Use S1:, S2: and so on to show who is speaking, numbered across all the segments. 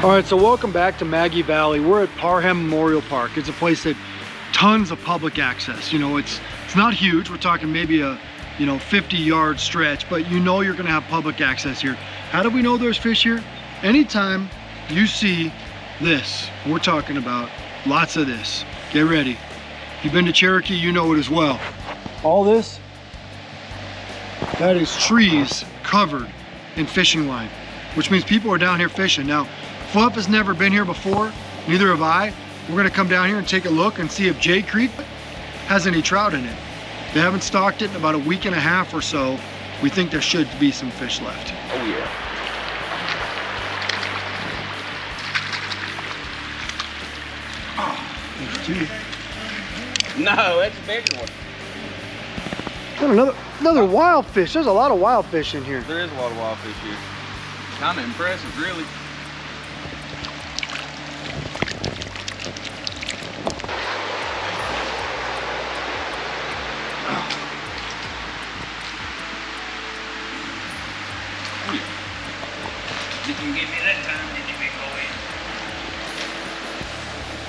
S1: All right, so welcome back to Maggie Valley. We're at Parham Memorial Park. It's a place that tons of public access. You know, it's not huge. We're talking maybe a 50-yard stretch, but you know you're gonna have public access here. How do we know there's fish here? Anytime you see this, we're talking about lots of this. Get ready. If you've been to Cherokee, you know it as well. All this, that is trees covered in fishing line, which means people are down here fishing. Now, Fluff has never been here before, neither have I. We're gonna come down here and take a look and see if J Creek has any trout in it. They haven't stocked it in about a week and a half or so. We think there should be some fish left.
S2: Oh yeah.
S1: Oh, there's two.
S2: No, that's a bigger one.
S1: Got another wild fish. There's a lot of wild fish in here.
S2: There is a lot of wild fish here. Kind of impressive, really. Didn't give me that time, did you, big boy?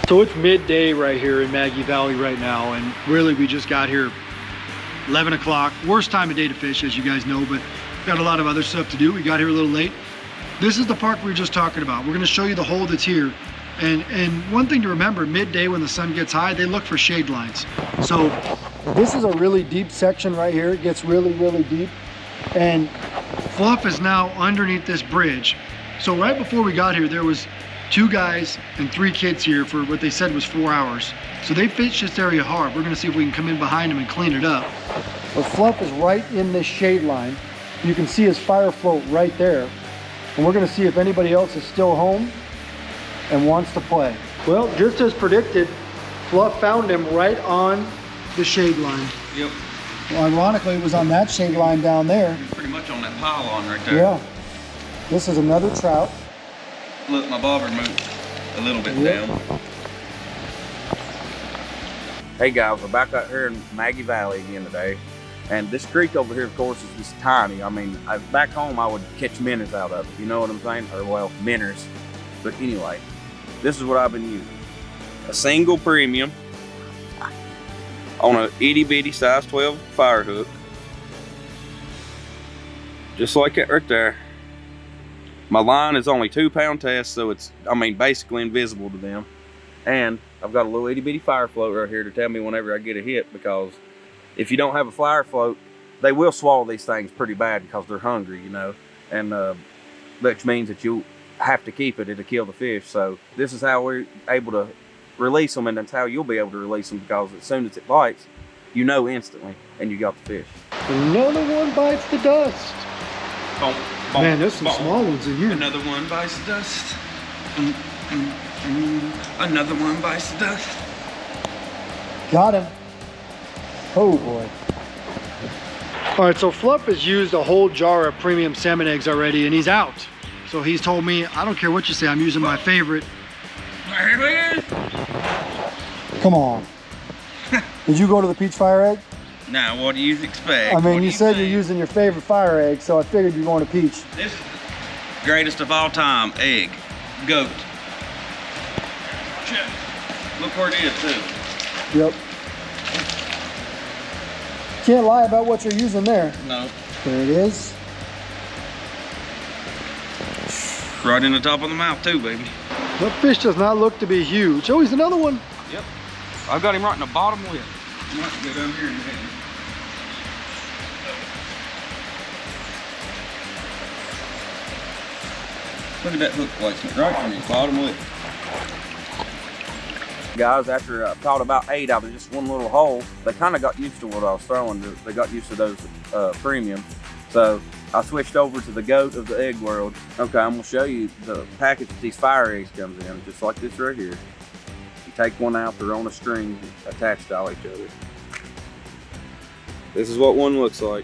S1: So it's midday right here in Maggie Valley right now, and really we just got here 11 o'clock. Worst time of day to fish, as you guys know, but we've got a lot of other stuff to do. We got here a little late. This is the park we were just talking about. We're gonna show you the hole that's here. And one thing to remember, midday when the sun gets high, they look for shade lines. So this is a really deep section right here. It gets really, really deep. And Fluff is now underneath this bridge. So right before we got here, there was 2 guys and 3 kids here for what they said was 4 hours. So they fished this area hard. We're gonna see if we can come in behind them and clean it up. But Fluff is right in this shade line. You can see his fire float right there. And we're gonna see if anybody else is still home and wants to play. Well, just as predicted, Fluff found him right on the shade line.
S2: Yep.
S1: Well, ironically, it was on that shade line down there.
S2: Pretty much on that pylon right there.
S1: Yeah. This is another trout.
S2: Look, my bobber moved a little bit down. Hey guys, we're back out here in Maggie Valley again today. And this creek over here, of course, is just tiny. I mean, back home, I would catch minnows out of it. You know what I'm saying? Or, well, minnows. But anyway, this is what I've been using. A single premium on a itty bitty size 12 fire hook. Just like that right there. My line is only 2-pound test, so it's, I mean, basically invisible to them. And I've got a little itty bitty fire float right here to tell me whenever I get a hit, because if you don't have a fire float, they will swallow these things pretty bad because they're hungry, you know, and which means that you have to keep it to kill the fish. So this is how we're able to release them, and that's how you'll be able to release them, because as soon as it bites, you know instantly, and you got the fish.
S1: Another one bites the dust.
S2: Boom, boom,
S1: man, there's some
S2: boom.
S1: small ones in here.
S2: Another one bites the dust. Another one bites the dust.
S1: Got him. Oh boy. All right, so Fluff has used a whole jar of premium salmon eggs already, and he's out. So he's told me, I don't care what you say, I'm using my favorite. Come on. Did you go to the peach fire egg?
S2: Now, what do you expect?
S1: I mean, you said you're using your favorite fire egg, so I figured you're going to peach.
S2: This is the greatest of all time egg. Goat. Look where it is, too.
S1: Yep. Can't lie about what you're using there.
S2: No.
S1: There it is.
S2: Right in the top of the mouth, too, baby.
S1: That fish does not look to be huge. Oh, he's another one.
S2: Yep. I've got him right in the bottom lip. I might go down here and get him. Look at that hook placement right in his bottom lip. Guys, after I caught about 8 out of just one little hole, they kind of got used to what I was throwing. They got used to those premium. So I switched over to the goat of the egg world. Okay, I'm gonna show you the package that these fire eggs comes in, just like this right here. You take one out, they're on a string attached to all each other. This is what one looks like.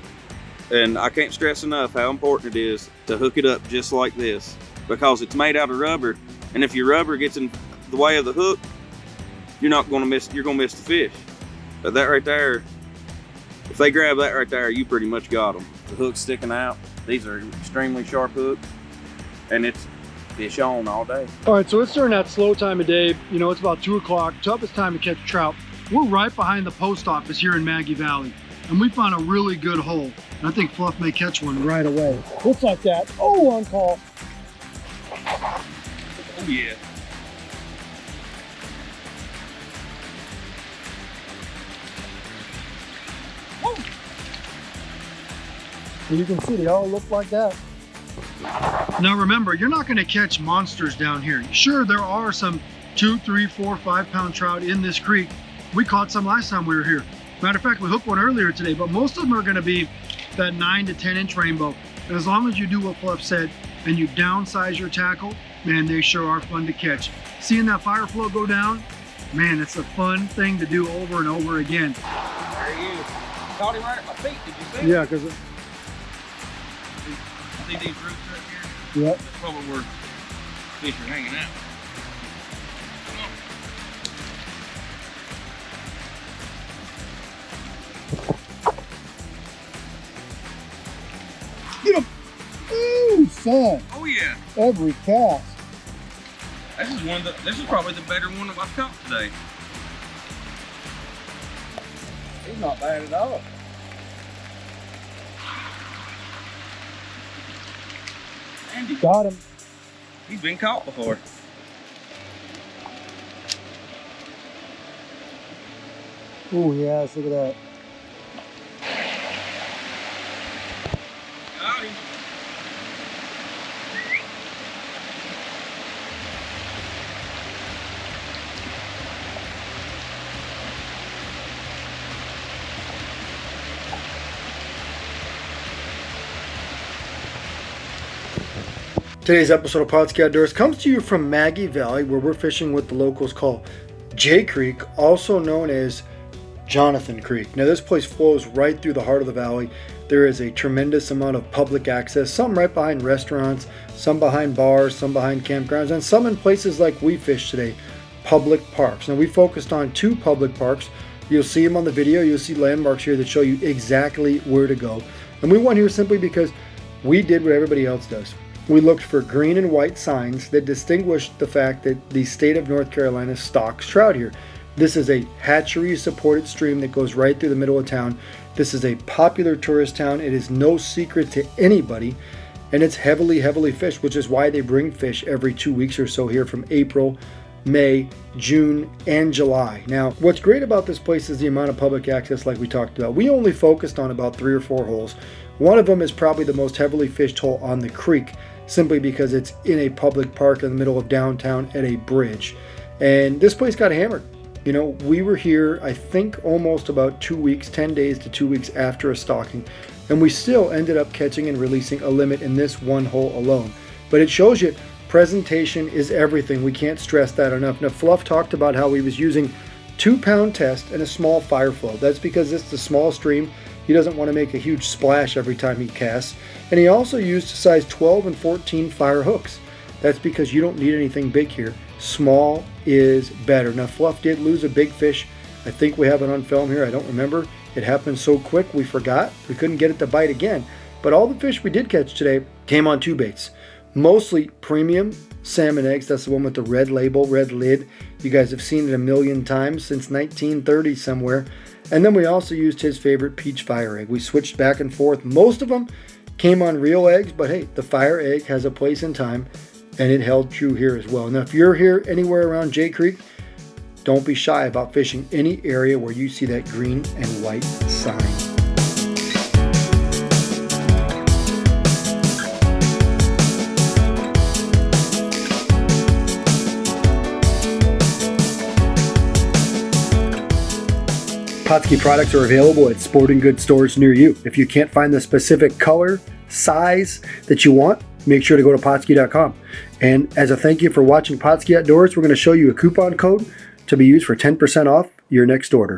S2: And I can't stress enough how important it is to hook it up just like this, because it's made out of rubber. And if your rubber gets in the way of the hook, you're gonna miss the fish. But that right there, if they grab that right there, you pretty much got them. The hook's sticking out. These are extremely sharp hooks, and it's fish on all day.
S1: All right, so it's during that slow time of day. You know, it's about 2 o'clock, toughest time to catch trout. We're right behind the post office here in Maggie Valley, and we found a really good hole. And I think Fluff may catch one right away. Looks like that. Oh, on call.
S2: Oh yeah.
S1: And you can see they all look like that. Now remember, you're not going to catch monsters down here. Sure, there are some 2, 3, 4, 5 pound trout in this creek. We caught some last time we were here. Matter of fact, we hooked one earlier today, but most of them are going to be that 9 to 10 inch rainbow. And as long as you do what Fluff said and you downsize your tackle, man, they sure are fun to catch. Seeing that fire flow go down, man, it's a fun thing to do over and over again.
S2: There he is. Caught him right at my feet. Did you see?
S1: Yeah, because
S2: See these roots right here?
S1: yep.
S2: That's probably where fish are hanging out.
S1: Get him! Ooh, son!
S2: Oh yeah.
S1: Every cast.
S2: This is probably the better one that I've caught today.
S1: He's not bad at all.
S2: Andy,
S1: Got him.
S2: he's been caught before.
S1: Oh yes, look at that.
S2: Got him.
S1: Today's episode of Pautzke Outdoors comes to you from Maggie Valley, where we're fishing what the locals call J Creek, also known as Jonathan Creek. Now this place flows right through the heart of the valley. There is a tremendous amount of public access, some right behind restaurants, some behind bars, some behind campgrounds, and some in places like we fish today, public parks. Now we focused on 2 public parks. You'll see them on the video. You'll see landmarks here that show you exactly where to go. And we went here simply because we did what everybody else does. We looked for green and white signs that distinguished the fact that the state of North Carolina stocks trout here. This is a hatchery supported stream that goes right through the middle of town. This is a popular tourist town. It is no secret to anybody, and it's heavily fished, which is why they bring fish every 2 weeks or so here from April, May, June, and July. Now, what's great about this place is the amount of public access like we talked about. We only focused on about 3 or 4 holes. One of them is probably the most heavily fished hole on the creek, simply because it's in a public park in the middle of downtown at a bridge. And this place got hammered. You know, we were here, I think, almost about 2 weeks, 10 days to 2 weeks after a stocking, and we still ended up catching and releasing a limit in this one hole alone. But it shows you presentation is everything. We can't stress that enough. Now, Fluff talked about how he was using 2-pound test and a small fire flow. That's because it's a small stream. He doesn't want to make a huge splash every time he casts. And he also used size 12 and 14 fire hooks. That's because you don't need anything big here. Small is better. Now Fluff did lose a big fish. I think we have it on film here. I don't remember. It happened so quick we forgot. We couldn't get it to bite again. But all the fish we did catch today came on 2 baits. Mostly premium salmon eggs. That's the one with the red label, red lid. You guys have seen it a million times since 1930 somewhere. And then we also used his favorite peach fire egg. We switched back and forth. Most of them came on real eggs, but hey, the fire egg has a place in time, and it held true here as well. Now, if you're here anywhere around J Creek, don't be shy about fishing any area where you see that green and white sign. Pautzke products are available at sporting goods stores near you. If you can't find the specific color, size that you want, make sure to go to Pautzke.com. And as a thank you for watching Pautzke Outdoors, we're going to show you a coupon code to be used for 10% off your next order.